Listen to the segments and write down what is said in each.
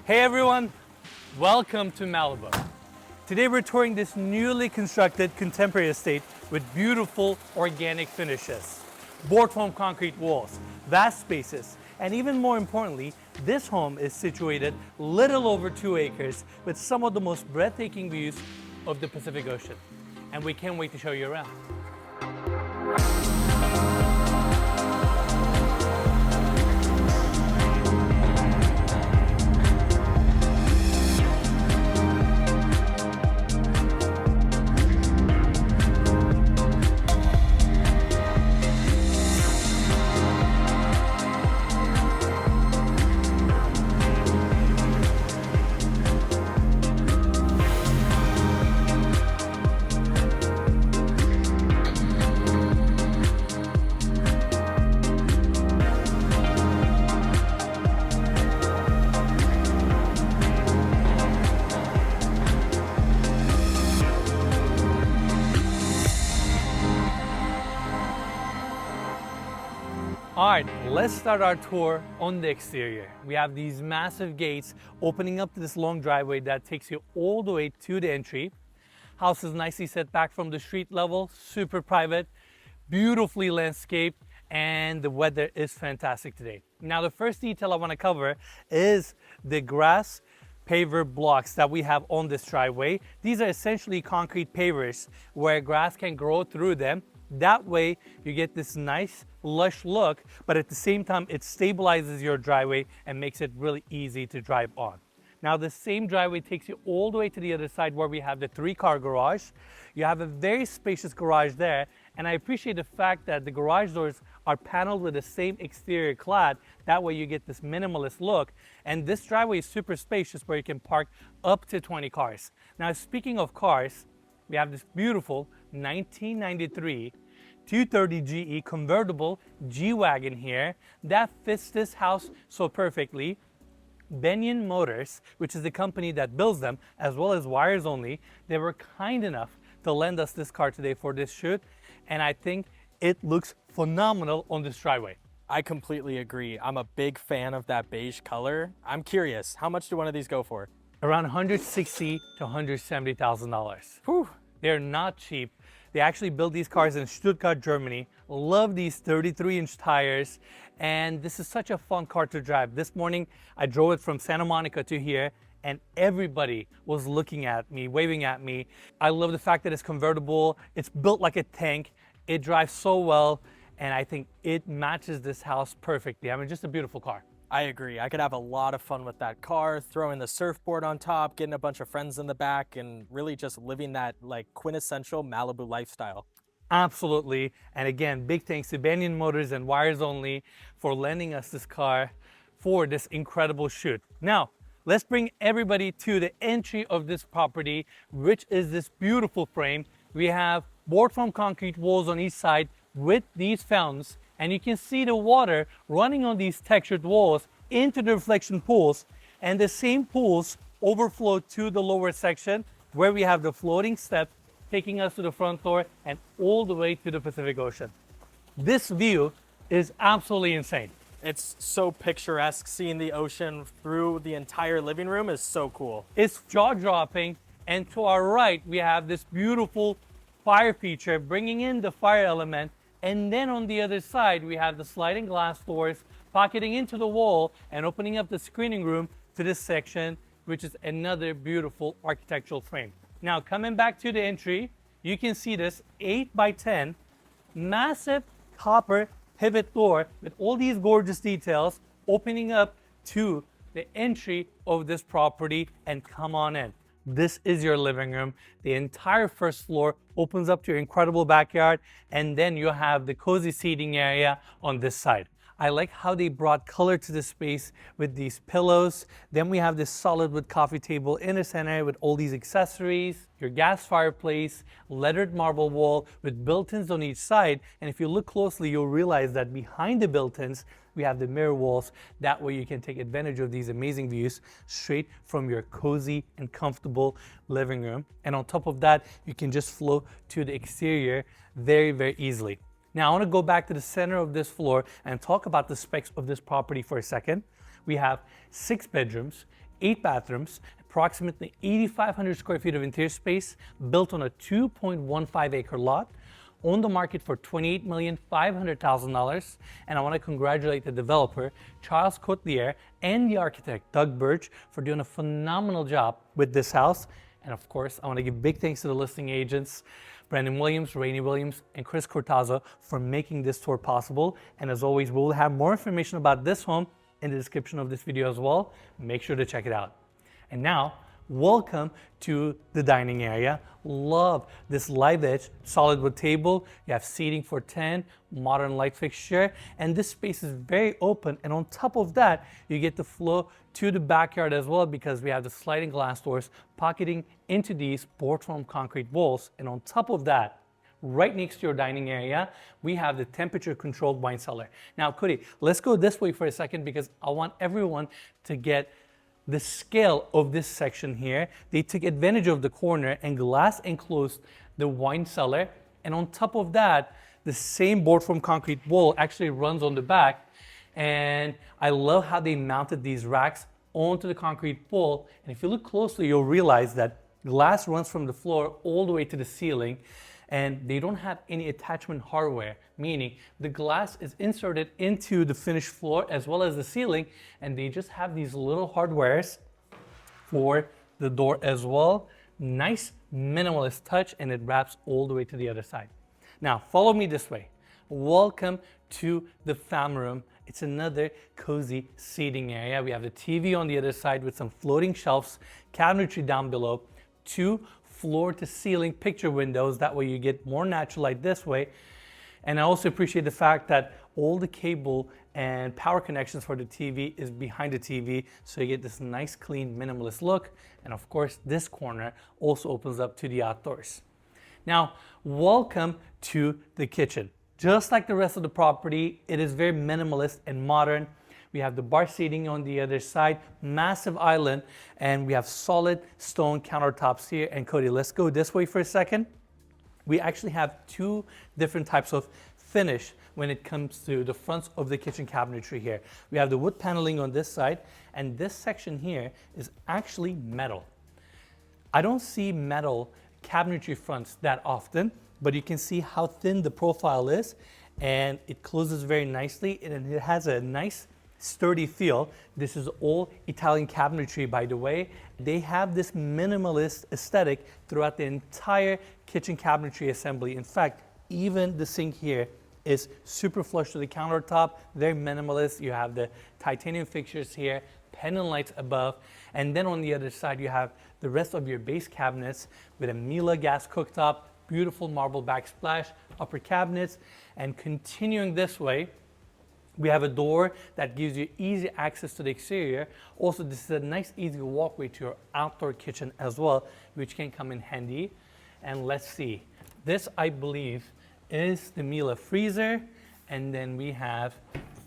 Hey everyone, welcome to Malibu. Today we're touring this newly constructed contemporary estate with beautiful organic finishes, board foam concrete walls, vast spaces, and even more importantly, this home is situated little over 2 acres with some of the most breathtaking views of the Pacific Ocean. And we can't wait to show you around. All right, let's start our tour on the exterior. We have these massive gates opening up to this long driveway that takes you all the way to the entry. House is nicely set back from the street level, super private, beautifully landscaped, and the weather is fantastic today. Now, the first detail I want to cover is the grass paver blocks that we have on this driveway. These are essentially concrete pavers where grass can grow through them. That way you get this nice lush look, but at the same time it stabilizes your driveway and makes it really easy to drive on. Now the same driveway takes you all the way to the other side where we have the 3-car garage. You have a very spacious garage there, and I appreciate the fact that the garage doors are paneled with the same exterior clad. That way you get this minimalist look, and this driveway is super spacious where you can park up to 20 cars. Now speaking of cars, we have this beautiful 1993 230 GE convertible G-Wagon here that fits this house so perfectly. Banyan Motors, which is the company that builds them, as well as Wires Only, they were kind enough to lend us this car today for this shoot, and I think it looks phenomenal on this driveway. I completely agree. I'm a big fan of that beige color. I'm curious, how much do one of these go for? Around $160,000 to $170,000. Whew. They're not cheap. They actually build these cars in Stuttgart, Germany. Love these 33-inch tires, and this is such a fun car to drive. This morning, I drove it from Santa Monica to here, and everybody was looking at me, waving at me. I love the fact that it's convertible. It's built like a tank. It drives so well, and I think it matches this house perfectly. I mean, just a beautiful car. I agree. I could have a lot of fun with that car, throwing the surfboard on top, getting a bunch of friends in the back, and really just living that like quintessential Malibu lifestyle. Absolutely. And again, big thanks to Banyan Motors and Wires Only for lending us this car for this incredible shoot. Now, let's bring everybody to the entry of this property, which is this beautiful frame. We have board foam concrete walls on each side with these fountains, and you can see the water running on these textured walls into the reflection pools, and the same pools overflow to the lower section where we have the floating step taking us to the front door and all the way to the Pacific Ocean. This view is absolutely insane. It's so picturesque. Seeing the ocean through the entire living room is so cool. It's jaw-dropping, and to our right we have this beautiful fire feature bringing in the fire element. And then on the other side, we have the sliding glass doors pocketing into the wall and opening up the screening room to this section, which is another beautiful architectural frame. Now, coming back to the entry, you can see this 8x10 massive copper pivot door with all these gorgeous details opening up to the entry of this property, and come on in. This is your living room. The entire first floor opens up to your incredible backyard, and then you have the cozy seating area on this side. I like how they brought color to the space with these pillows. Then we have this solid wood coffee table in the center with all these accessories, your gas fireplace, lettered marble wall with built-ins on each side. And if you look closely, you'll realize that behind the built-ins, we have the mirror walls. That way you can take advantage of these amazing views straight from your cozy and comfortable living room. And on top of that, you can just flow to the exterior very, very easily. Now I want to go back to the center of this floor and talk about the specs of this property for a second. We have 6 bedrooms, 8 bathrooms, approximately 8,500 square feet of interior space, built on a 2.15 acre lot, on the market for $28,500,000. And I want to congratulate the developer, Charles Kotliar, and the architect, Douge Burdge, for doing a phenomenal job with this house. And of course, I want to give big thanks to the listing agents, Branden Williams, Rayni Williams, and Cortazzo, for making this tour possible. And as always, we'll have more information about this home in the description of this video as well. Make sure to check it out. And now, welcome to the dining area. Love this live edge solid wood table. You have seating for 10, modern light fixture, and this space is very open. And on top of that, you get the flow to the backyard as well, because we have the sliding glass doors pocketing into these board form concrete walls. And on top of that, right next to your dining area, we have the temperature controlled wine cellar. Now, Cody, let's go this way for a second, because I want everyone to get the scale of this section here. They took advantage of the corner and glass enclosed the wine cellar. And on top of that, the same board form concrete wall actually runs on the back. And I love how they mounted these racks onto the concrete wall. And if you look closely, you'll realize that glass runs from the floor all the way to the ceiling. And they don't have any attachment hardware, meaning the glass is inserted into the finished floor as well as the ceiling, and they just have these little hardwares for the door as well. Nice minimalist touch, and it wraps all the way to the other side. Now, follow me this way. Welcome to the family room. It's another cozy seating area. We have the TV on the other side with some floating shelves, cabinetry down below, 2 floor to ceiling picture windows. That way you get more natural light this way. And I also appreciate the fact that all the cable and power connections for the TV is behind the TV, so you get this nice, clean, minimalist look. And of course, this corner also opens up to the outdoors. Now, welcome to the kitchen. Just like the rest of the property, it is very minimalist and modern. We have the bar seating on the other side, massive island, and we have solid stone countertops here. And Cody, let's go this way for a second. We actually have 2 different types of finish when it comes to the fronts of the kitchen cabinetry here. We have the wood paneling on this side, and this section here is actually metal. I don't see metal cabinetry fronts that often, but you can see how thin the profile is, and it closes very nicely, and it has a nice sturdy feel. This is all Italian cabinetry, by the way. They have this minimalist aesthetic throughout the entire kitchen cabinetry assembly. In fact, even the sink here is super flush to the countertop, very minimalist. You have the titanium fixtures here, pendant lights above, and then on the other side you have the rest of your base cabinets with a Miele gas cooktop, beautiful marble backsplash, upper cabinets. And continuing this way, we have a door that gives you easy access to the exterior. Also, this is a nice, easy walkway to your outdoor kitchen as well, which can come in handy. And let's see. This, I believe, is the Miele freezer. And then we have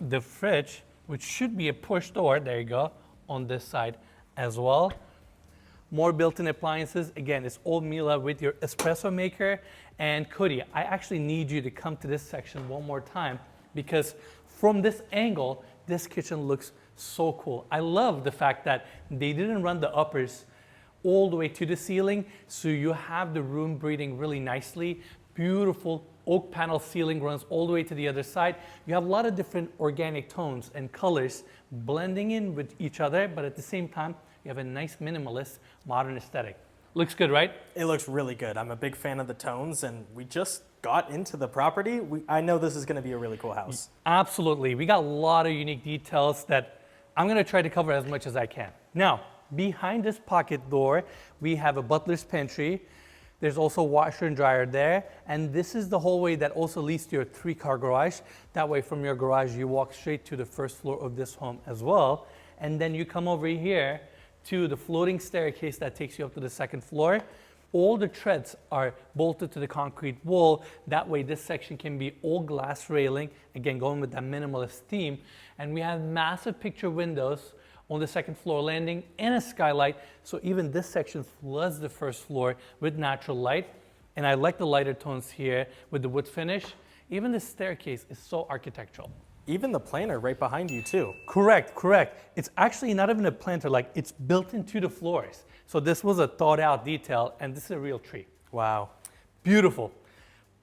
the fridge, which should be a push door. There you go, on this side as well. More built-in appliances. Again, it's all Miele with your espresso maker. And Cody, I actually need you to come to this section one more time, because from this angle, this kitchen looks so cool. I love the fact that they didn't run the uppers all the way to the ceiling, so you have the room breathing really nicely. Beautiful oak panel ceiling runs all the way to the other side. You have a lot of different organic tones and colors blending in with each other, but at the same time, you have a nice minimalist modern aesthetic. Looks good, right? It looks really good. I'm a big fan of the tones, and we just got into the property. I know this is going to be a really cool house. Absolutely. We got a lot of unique details that I'm going to try to cover as much as I can. Now, behind this pocket door, we have a butler's pantry. There's also a washer and dryer there. And this is the hallway that also leads to your 3-car garage. That way, from your garage, you walk straight to the first floor of this home as well. And then you come over here to the floating staircase that takes you up to the 2nd floor. All the treads are bolted to the concrete wall. That way this section can be all glass railing, again going with that minimalist theme. And we have massive picture windows on the 2nd floor landing and a skylight, so even this section floods the 1st floor with natural light. And I like the lighter tones here with the wood finish. Even the staircase is so architectural. Even the planter right behind you too. Correct, correct. It's actually not even a planter, like it's built into the floors. So this was a thought out detail, and this is a real tree. Wow. Beautiful.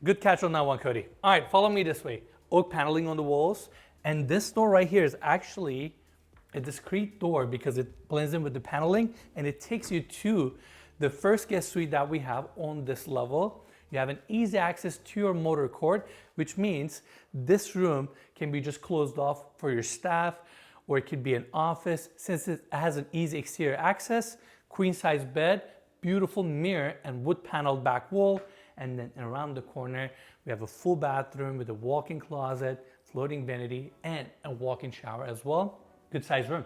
Good catch on that one, Cody. All right, follow me this way. Oak paneling on the walls. And this door right here is actually a discrete door because it blends in with the paneling, and it takes you to the first guest suite that we have on this level. You have an easy access to your motor court, which means this room can be just closed off for your staff, or it could be an office. Since it has an easy exterior access, queen size bed, beautiful mirror and wood paneled back wall. And then around the corner, we have a full bathroom with a walk-in closet, floating vanity, and a walk-in shower as well. Good size room.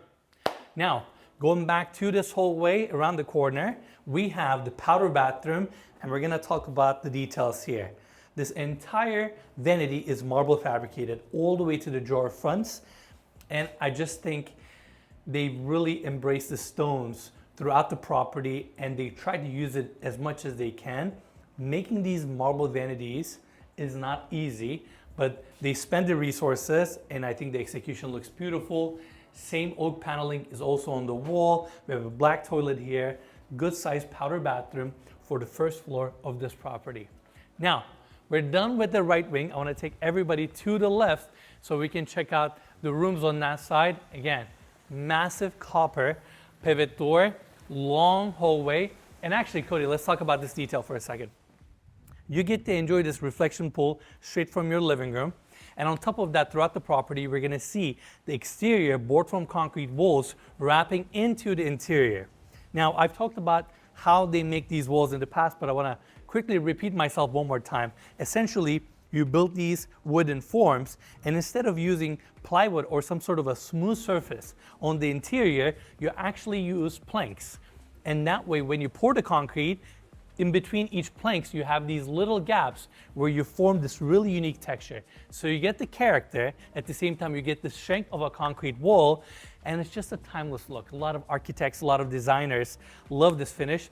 Now, going back to this hallway around the corner, we have the powder bathroom, and we're gonna talk about the details here. This entire vanity is marble fabricated all the way to the drawer fronts, and I just think they really embrace the stones throughout the property, and they try to use it as much as they can. Making these marble vanities is not easy, but they spend the resources, and I think the execution looks beautiful. Same oak paneling is also on the wall. We have a black toilet here, good sized powder bathroom for the first floor of this property. Now, we're done with the right wing. I want to take everybody to the left so we can check out the rooms on that side. Again, massive copper pivot door, long hallway. And actually, Cody, let's talk about this detail for a second. You get to enjoy this reflection pool straight from your living room. And on top of that, throughout the property, we're gonna see the exterior board form concrete walls wrapping into the interior. Now, I've talked about how they make these walls in the past, but I wanna quickly repeat myself one more time. Essentially, you build these wooden forms, and instead of using plywood or some sort of a smooth surface on the interior, you actually use planks. And that way, when you pour the concrete, in between each planks, you have these little gaps where you form this really unique texture. So you get the character, at the same time you get the strength of a concrete wall, and it's just a timeless look. A lot of architects, a lot of designers love this finish.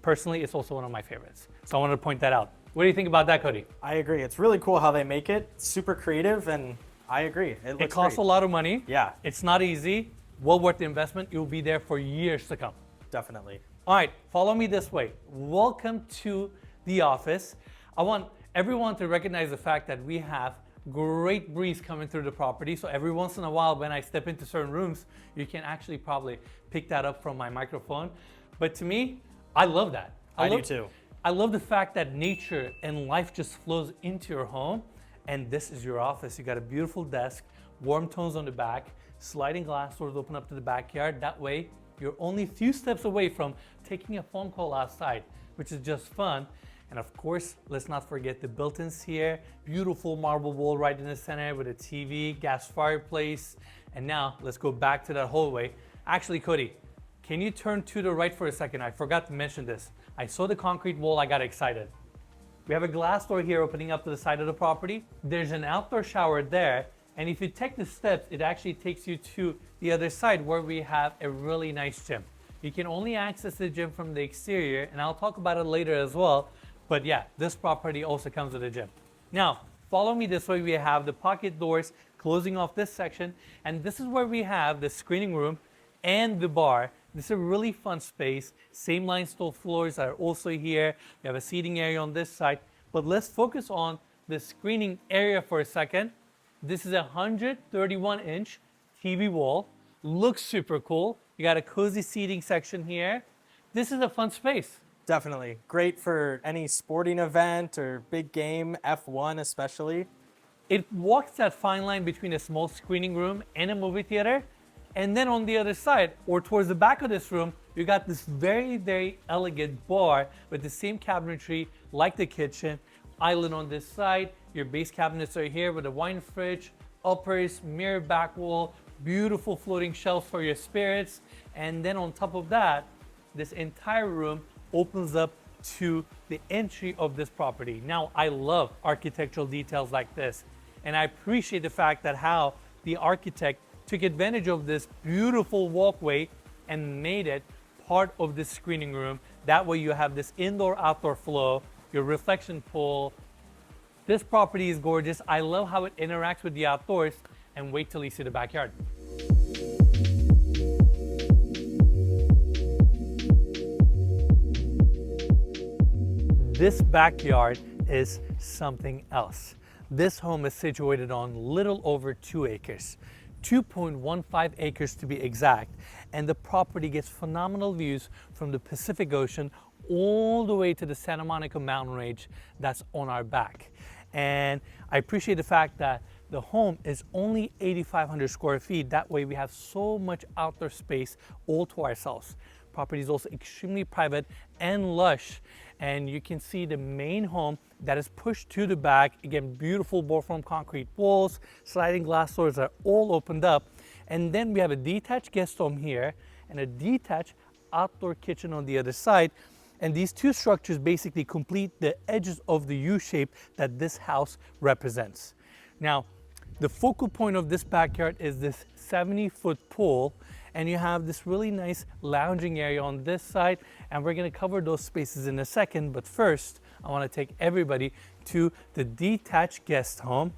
Personally, it's also one of my favorites. So I wanted to point that out. What do you think about that, Cody? I agree. It's really cool how they make it. Super creative, and I agree. It costs a lot of money. Yeah. It's not easy. Well worth the investment. You'll be there for years to come. Definitely. All right, follow me this way. Welcome to the office. I want everyone to recognize the fact that we have great breeze coming through the property. So every once in a while, when I step into certain rooms, you can actually probably pick that up from my microphone. But to me, I love that. I do too. I love the fact that nature and life just flows into your home. And this is your office. You got a beautiful desk, warm tones on the back, sliding glass doors open up to the backyard. That way, you're only a few steps away from taking a phone call outside, which is just fun. And of course, let's not forget the built-ins here. Beautiful marble wall right in the center with a TV, gas fireplace. And now let's go back to that hallway. Actually, Cody, can you turn to the right for a second? I forgot to mention this. I saw the concrete wall, I got excited. We have a glass door here opening up to the side of the property. There's an outdoor shower there. And if you take the steps, it actually takes you to the other side where we have a really nice gym. You can only access the gym from the exterior, and I'll talk about it later as well. But yeah, this property also comes with a gym. Now, follow me this way. We have the pocket doors closing off this section, and this is where we have the screening room and the bar. This is a really fun space. Same limestone floors are also here. We have a seating area on this side, but let's focus on the screening area for a second. This is a 131-inch TV wall. Looks super cool. You got a cozy seating section here. This is a fun space. Definitely. Great for any sporting event or big game, F1 especially. It walks that fine line between a small screening room and a movie theater. And then on the other side, or towards the back of this room, you got this very, very elegant bar with the same cabinetry like the kitchen. Island on this side. Your base cabinets are here with a wine fridge, uppers, mirror back wall, beautiful floating shelves for your spirits. And then on top of that, this entire room opens up to the entry of this property. Now, I love architectural details like this, and I appreciate the fact that how the architect took advantage of this beautiful walkway and made it part of this screening room. That way you have this indoor-outdoor flow, your reflection pool. This property is gorgeous. I love how it interacts with the outdoors. and wait till you see the backyard. This backyard is something else. This home is situated on little over 2 acres, 2.15 acres to be exact, and the property gets phenomenal views from the Pacific Ocean all the way to the Santa Monica mountain range that's on our back. And I appreciate the fact that the home is only 8,500 square feet. That way we have so much outdoor space all to ourselves. Property is also extremely private and lush, and you can see the main home that is pushed to the back. Again, beautiful bore-form concrete walls, sliding glass doors are all opened up, and then we have a detached guest home here and a detached outdoor kitchen on the other side. And these two structures basically complete the edges of the U shape that this house represents. Now, the focal point of this backyard is this 70-foot pool, and you have this really nice lounging area on this side, and we're gonna cover those spaces in a second. But first, I wanna take everybody to the detached guest home.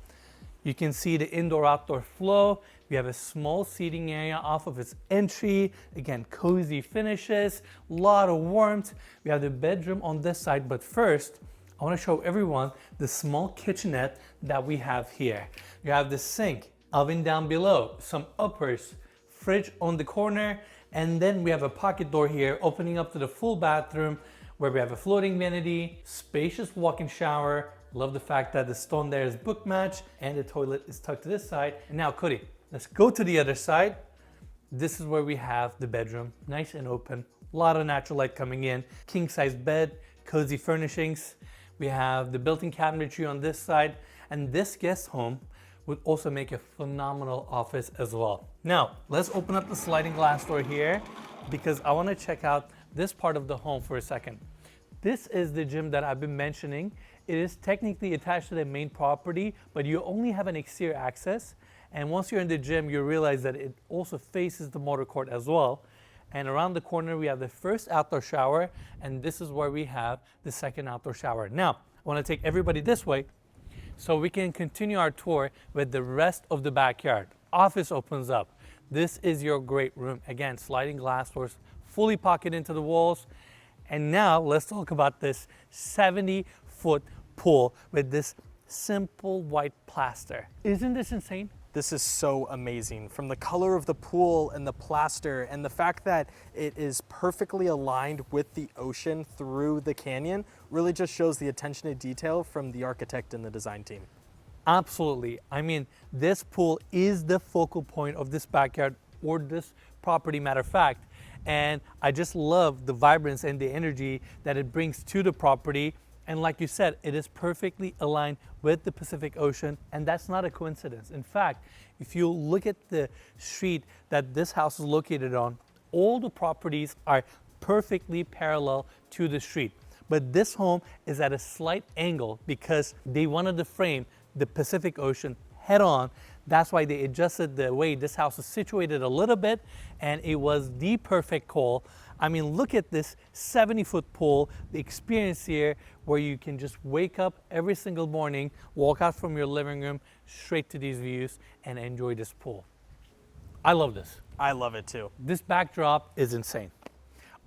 You can see the indoor-outdoor flow. We have a small seating area off of its entry. Again, cozy finishes, a lot of warmth. We have the bedroom on this side, but first, I wanna show everyone the small kitchenette that we have here. You have the sink, oven down below, some uppers, fridge on the corner, and then we have a pocket door here opening up to the full bathroom where we have a floating vanity, spacious walk-in shower. Love the fact that the stone there is book match and the toilet is tucked to this side. And now, Cody, let's go to the other side. This is where we have the bedroom, nice and open, a lot of natural light coming in, king-size bed, cozy furnishings. We have the built-in cabinetry on this side, and this guest home would also make a phenomenal office as well. Now, let's open up the sliding glass door here because I want to check out this part of the home for a second. This is the gym that I've been mentioning. It is technically attached to the main property, but you only have an exterior access. And once you're in the gym, you realize that it also faces the motor court as well. And around the corner, we have the first outdoor shower, and this is where we have the second outdoor shower. Now, I want to take everybody this way so we can continue our tour with the rest of the backyard. Office opens up. This is your great room. Again, sliding glass doors, fully pocketed into the walls. And now let's talk about this 70-foot pool with this simple white plaster. Isn't this insane? This is so amazing. From the color of the pool and the plaster and the fact that it is perfectly aligned with the ocean through the canyon really just shows the attention to detail from the architect and the design team. Absolutely. I mean, this pool is the focal point of this backyard or this property, matter of fact. And I just love the vibrance and the energy that it brings to the property. And like you said, it is perfectly aligned with the Pacific Ocean, and that's not a coincidence. In fact, if you look at the street that this house is located on, all the properties are perfectly parallel to the street. But this home is at a slight angle because they wanted to frame the Pacific Ocean head on. That's why they adjusted the way this house is situated a little bit, and it was the perfect call. I mean, look at this 70-foot pool, the experience here where you can just wake up every single morning, walk out from your living room, straight to these views, and enjoy this pool. I love this. I love it too. This backdrop is insane.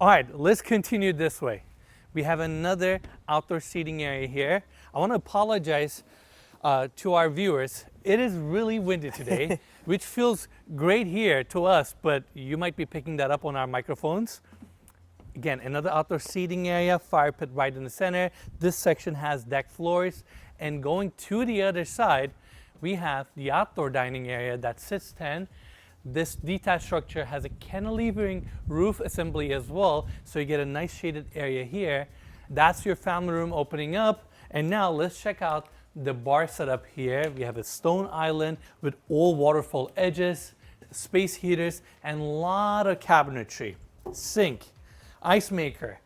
All right, let's continue this way. We have another outdoor seating area here. I want to apologize to our viewers. It is really windy today, which feels great here to us, but you might be picking that up on our microphones. Again, another outdoor seating area, fire pit right in the center. This section has deck floors, and going to the other side, we have the outdoor dining area that sits 10. This detached structure has a cantilevering roof assembly as well, so you get a nice shaded area here. That's your family room opening up. And now let's check out the bar setup here. We have a stone island with all waterfall edges, space heaters, and a lot of cabinetry. Sink, ice maker,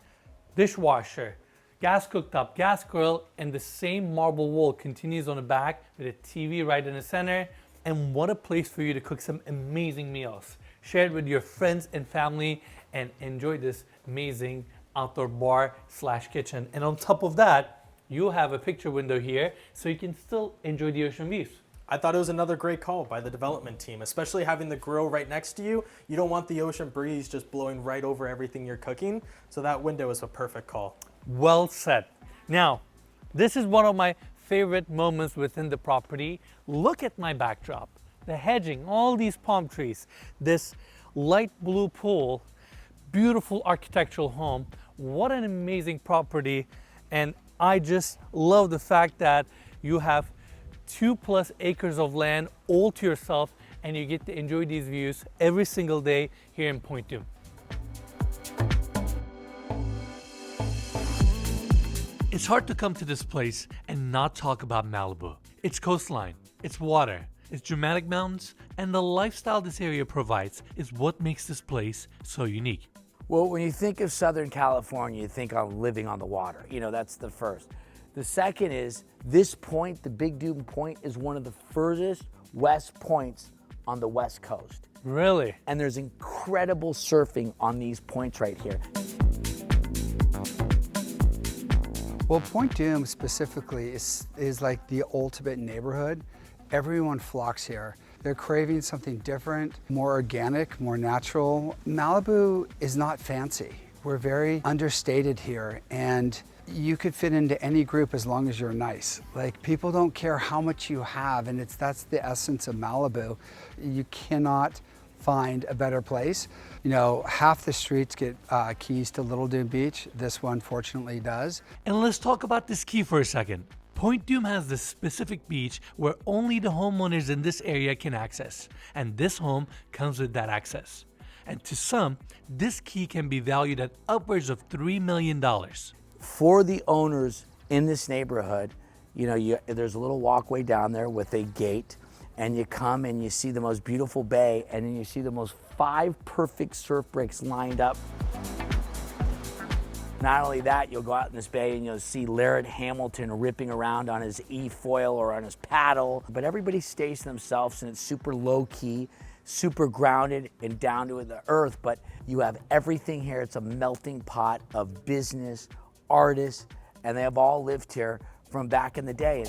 dishwasher, gas cooktop, gas grill, and the same marble wall continues on the back with a TV right in the center. And what a place for you to cook some amazing meals. Share it with your friends and family and enjoy this amazing outdoor bar / kitchen. And on top of that, you have a picture window here so you can still enjoy the ocean views. I thought it was another great call by the development team, especially having the grill right next to you. You don't want the ocean breeze just blowing right over everything you're cooking. So that window is a perfect call. Well said. Now, this is one of my favorite moments within the property. Look at my backdrop, the hedging, all these palm trees, this light blue pool, beautiful architectural home. What an amazing property. And I just love the fact that you have 2+ acres of land all to yourself, and you get to enjoy these views every single day here in Point Dume. It's hard to come to this place and not talk about Malibu. Its coastline, its water, its dramatic mountains, and the lifestyle this area provides is what makes this place so unique. Well, when you think of Southern California, you think of living on the water. You know, that's the first. The second is this point, the Big Dume Point, is one of the furthest west points on the West Coast. Really? And there's incredible surfing on these points right here. Well, Point Dume specifically is like the ultimate neighborhood. Everyone flocks here. They're craving something different, more organic, more natural. Malibu is not fancy. We're very understated here, and you could fit into any group as long as you're nice. Like, people don't care how much you have, and that's the essence of Malibu. You cannot find a better place. You know, half the streets get keys to Little Dume Beach. This one fortunately does. And let's talk about this key for a second. Point Dume has this specific beach where only the homeowners in this area can access, and this home comes with that access. And to some, this key can be valued at upwards of $3 million. For the owners in this neighborhood, you know, there's a little walkway down there with a gate, and you come and you see the most beautiful bay, and then you see the most 5 perfect surf breaks lined up. Not only that, you'll go out in this bay and you'll see Laird Hamilton ripping around on his e-foil or on his paddle, but everybody stays to themselves, and it's super low key, super grounded and down to the earth, but you have everything here. It's a melting pot of business, artists, and they have all lived here from back in the day.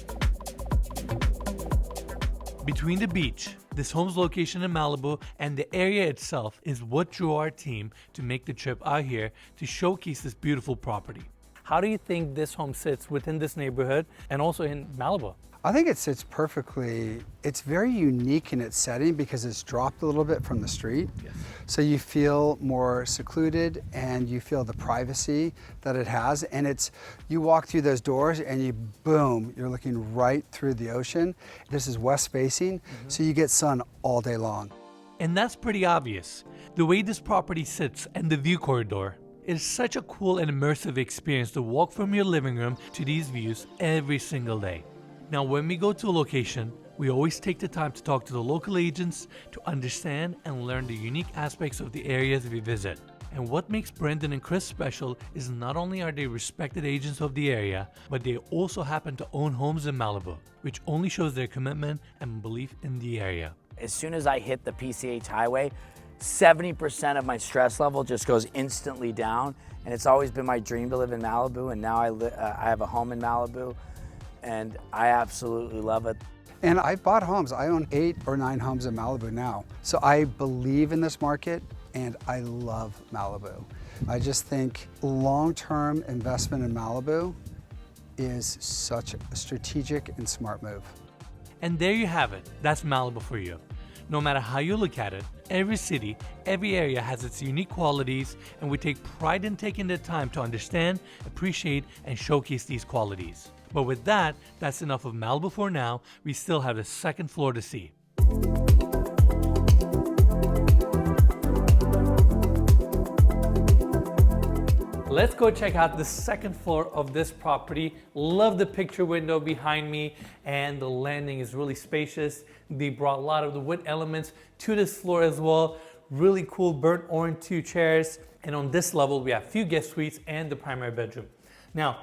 Between the beach, this home's location in Malibu, and the area itself is what drew our team to make the trip out here to showcase this beautiful property. How do you think this home sits within this neighborhood and also in Malibu? I think it sits perfectly. It's very unique in its setting because it's dropped a little bit from the street. Yes. So you feel more secluded, and you feel the privacy that it has. And you walk through those doors and you're looking right through the ocean. This is west facing, so you get sun all day long. And that's pretty obvious. The way this property sits and the view corridor, it is such a cool and immersive experience to walk from your living room to these views every single day. Now, when we go to a location, we always take the time to talk to the local agents to understand and learn the unique aspects of the areas we visit. And what makes Branden and Chris special is not only are they respected agents of the area, but they also happen to own homes in Malibu, which only shows their commitment and belief in the area. As soon as I hit the PCH highway, 70% of my stress level just goes instantly down, and it's always been my dream to live in Malibu, and now I have a home in Malibu, and I absolutely love it. And I bought homes. I own 8 or 9 homes in Malibu now. So I believe in this market, and I love Malibu. I just think long-term investment in Malibu is such a strategic and smart move. And there you have it. That's Malibu for you. No matter how you look at it, every city, every area has its unique qualities, and we take pride in taking the time to understand, appreciate, and showcase these qualities. But with that, that's enough of Malibu for now. We still have the second floor to see. Let's go check out the second floor of this property. Love the picture window behind me, and the landing is really spacious. They brought a lot of the wood elements to this floor as well. Really cool burnt orange 2 chairs. And on this level, we have a few guest suites and the primary bedroom. Now,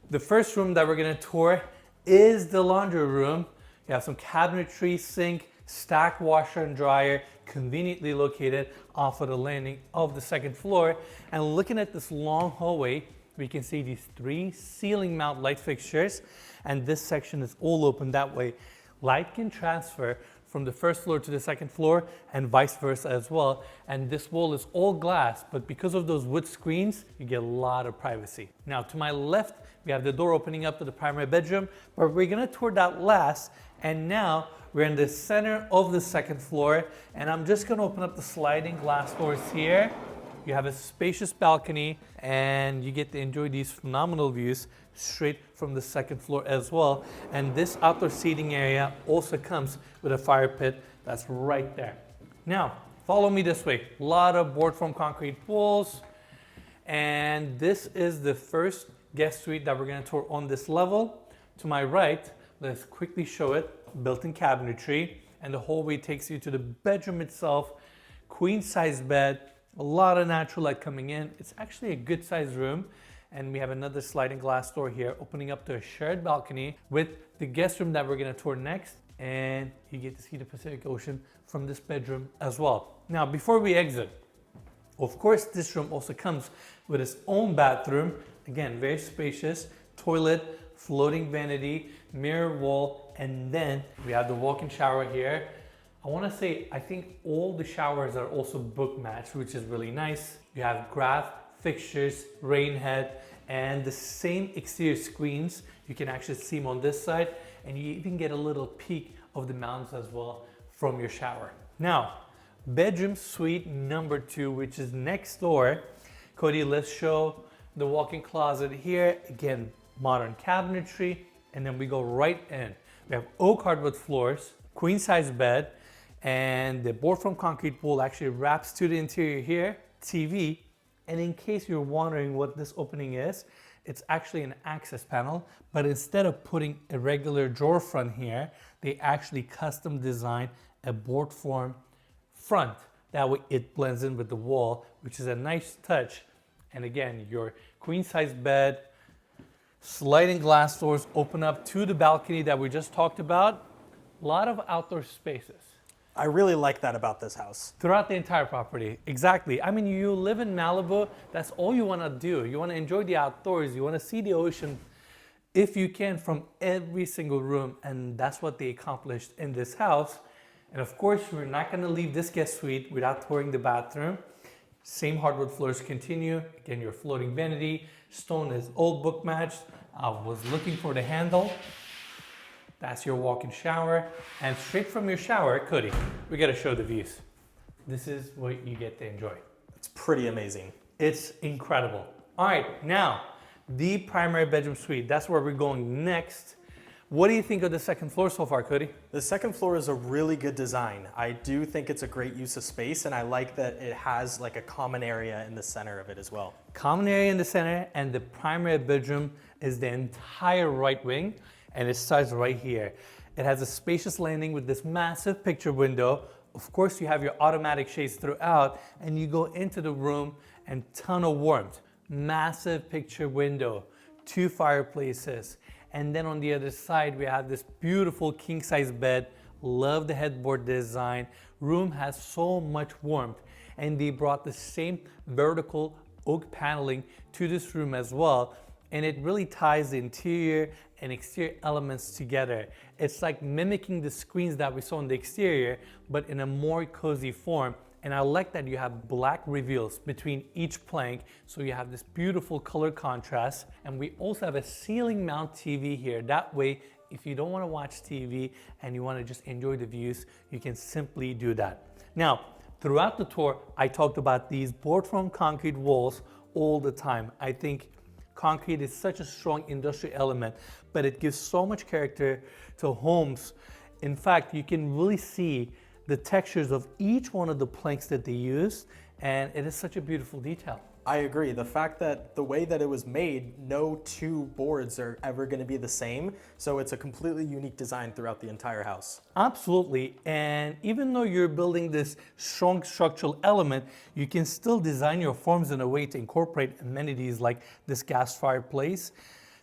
the first room that we're gonna tour is the laundry room. You have some cabinetry, sink, stacked washer and dryer, conveniently located off of the landing of the second floor. And looking at this long hallway, we can see these 3 ceiling mount light fixtures, and this section is all open that way. Light can transfer from the first floor to the second floor and vice versa as well. And this wall is all glass, but because of those wood screens, you get a lot of privacy. Now to my left, we have the door opening up to the primary bedroom, but we're gonna tour that last. And now we're in the center of the second floor, and I'm just gonna open up the sliding glass doors here. You have a spacious balcony, and you get to enjoy these phenomenal views straight from the second floor as well. And this outdoor seating area also comes with a fire pit that's right there. Now, follow me this way. A lot of board foam concrete walls, and this is the first guest suite that we're gonna tour on this level. To my right, let's quickly show it, built-in cabinetry, and the hallway takes you to the bedroom itself, queen-size bed, a lot of natural light coming in. It's actually a good sized room. And we have another sliding glass door here opening up to a shared balcony with the guest room that we're gonna tour next. And you get to see the Pacific Ocean from this bedroom as well. Now, before we exit, of course, this room also comes with its own bathroom. Again, very spacious, toilet, floating vanity, mirror wall, and then we have the walk-in shower here. I want to say, I think all the showers are also book matched, which is really nice. You have graph fixtures, rain head, and the same exterior screens. You can actually see them on this side, and you even get a little peek of the mountains as well from your shower. Now, bedroom suite number 2, which is next door. Cody, let's show the walk-in closet here. Again, modern cabinetry, and then we go right in. We have oak hardwood floors, queen-size bed, and the board foam concrete wall actually wraps to the interior here, TV. And in case you're wondering what this opening is, it's actually an access panel, but instead of putting a regular drawer front here, they actually custom design a board form front. That way it blends in with the wall, which is a nice touch. And again, your queen-size bed, sliding glass doors open up to the balcony that we just talked about. A lot of outdoor spaces. I really like that about this house. Throughout the entire property, exactly. I mean, you live in Malibu, that's all you want to do. You want to enjoy the outdoors, you want to see the ocean if you can from every single room, and that's what they accomplished in this house. And of course, we're not going to leave this guest suite without touring the bathroom. Same hardwood floors continue. Again, your floating vanity, stone is old book matched. I was looking for the handle. That's your walk-in shower, and straight from your shower, Cody, we gotta show the views. This is what you get to enjoy. It's pretty amazing. It's incredible. All right, now, the primary bedroom suite. That's where we're going next. What do you think of the second floor so far, Cody? The second floor is a really good design. I do think it's a great use of space, and I like that it has like a common area in the center of it as well. Common area in the center, and the primary bedroom is the entire right wing. And it starts right here. It has a spacious landing with this massive picture window. Of course, you have your automatic shades throughout, and you go into the room and ton of warmth. Massive picture window, 2 fireplaces. And then on the other side, we have this beautiful king-size bed. Love the headboard design. Room has so much warmth, and they brought the same vertical oak paneling to this room as well. And it really ties the interior and exterior elements together. It's like mimicking the screens that we saw in the exterior, but in a more cozy form. And I like that you have black reveals between each plank, so you have this beautiful color contrast. And we also have a ceiling mount TV here. That way, if you don't want to watch TV and you want to just enjoy the views, you can simply do that. Now, throughout the tour, I talked about these board foam concrete walls all the time. I think concrete is such a strong industrial element, but it gives so much character to homes. In fact, you can really see the textures of each one of the planks that they use, and it is such a beautiful detail. I agree. The fact that the way that it was made, no 2 boards are ever going to be the same. So it's a completely unique design throughout the entire house. Absolutely. And even though you're building this strong structural element, you can still design your forms in a way to incorporate amenities like this gas fireplace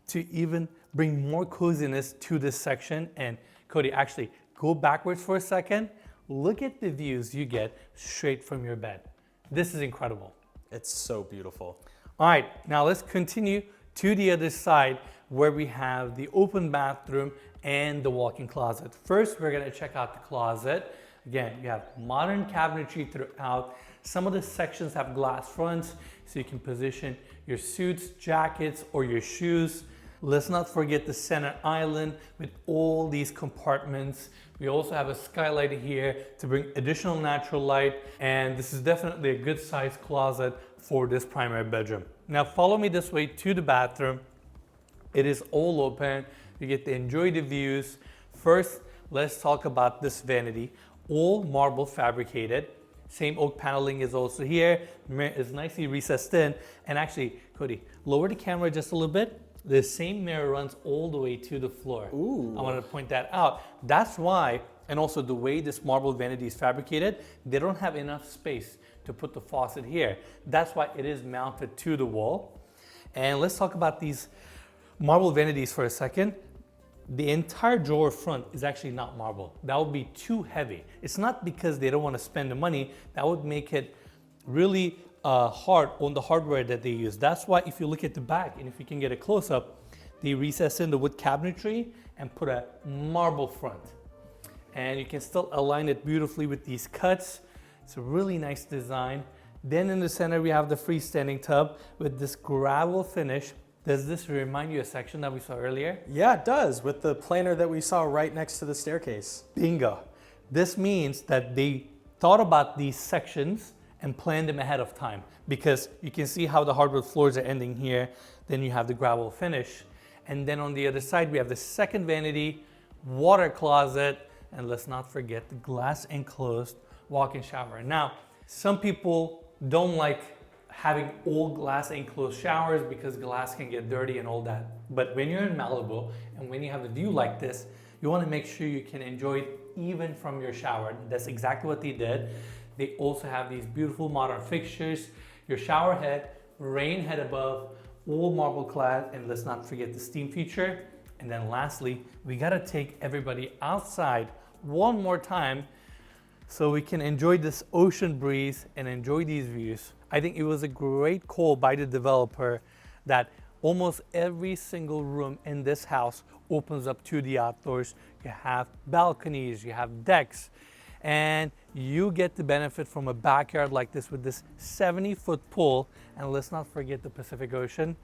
to even bring more coziness to this section. And Cody, actually go backwards for a second. Look at the views you get straight from your bed. This is incredible. It's so beautiful. All right, now let's continue to the other side where we have the open bathroom and the walk-in closet. First, we're gonna check out the closet. Again, you have modern cabinetry throughout. Some of the sections have glass fronts, so you can position your suits, jackets, or your shoes. Let's not forget the center island with all these compartments. We also have a skylight here to bring additional natural light, and this is definitely a good sized closet for this primary bedroom. Now follow me this way to the bathroom. It is all open. You get to enjoy the views. First, let's talk about this vanity. All marble fabricated. Same oak paneling is also here. The mirror is nicely recessed in. And actually, Cody, lower the camera just a little bit. The same mirror runs all the way to the floor. Ooh. I wanted to point that out. That's why, and also the way this marble vanity is fabricated, they don't have enough space to put the faucet here. That's why it is mounted to the wall. And let's talk about these marble vanities for a second. The entire drawer front is actually not marble. That would be too heavy. It's not because they don't want to spend the money. That would make it really hard on the hardware that they use. That's why if you look at the back, and if you can get a close-up, they recess in the wood cabinetry and put a marble front. And you can still align it beautifully with these cuts. It's a really nice design. Then in the center, we have the freestanding tub with this gravel finish. Does this remind you of a section that we saw earlier? Yeah, it does, with the planter that we saw right next to the staircase. Bingo. This means that they thought about these sections and planned them ahead of time, because you can see how the hardwood floors are ending here. Then you have the gravel finish. And then on the other side, we have the second vanity, water closet, and let's not forget the glass enclosed walk-in shower. Now, some people don't like having all glass enclosed showers because glass can get dirty and all that. But when you're in Malibu and when you have a view like this, you want to make sure you can enjoy it even from your shower. That's exactly what they did. They also have these beautiful modern fixtures, your shower head, rain head above, all marble clad, and let's not forget the steam feature. And then lastly, we gotta take everybody outside one more time so we can enjoy this ocean breeze and enjoy these views. I think it was a great call by the developer that almost every single room in this house opens up to the outdoors. You have balconies, you have decks, and you get the benefit from a backyard like this with this 70-foot pool. And let's not forget the Pacific Ocean.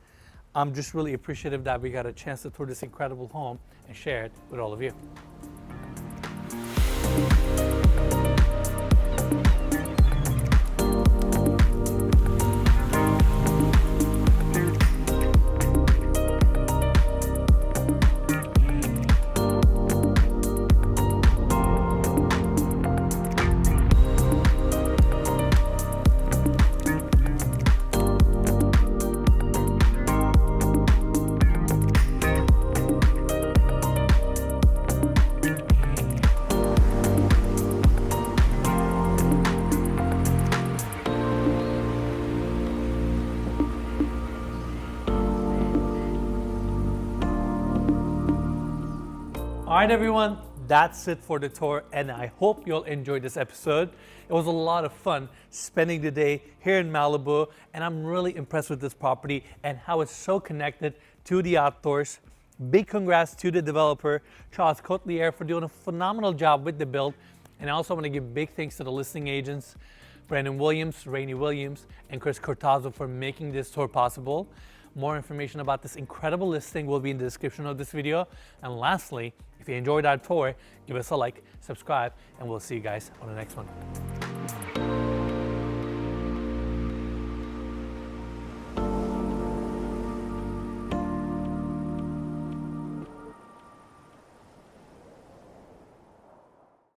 I'm just really appreciative that we got a chance to tour this incredible home and share it with all of you. All right, everyone, that's it for the tour, and I hope you'll enjoy this episode. It was a lot of fun spending the day here in Malibu, and I'm really impressed with this property and how it's so connected to the outdoors. Big congrats to the developer, Charles Kotliar, for doing a phenomenal job with the build. And I also want to give big thanks to the listing agents, Branden Williams, Rayni Williams, and Cortazzo for making this tour possible. More information about this incredible listing will be in the description of this video. And lastly, if you enjoyed our tour, give us a like, subscribe, and we'll see you guys on the next one.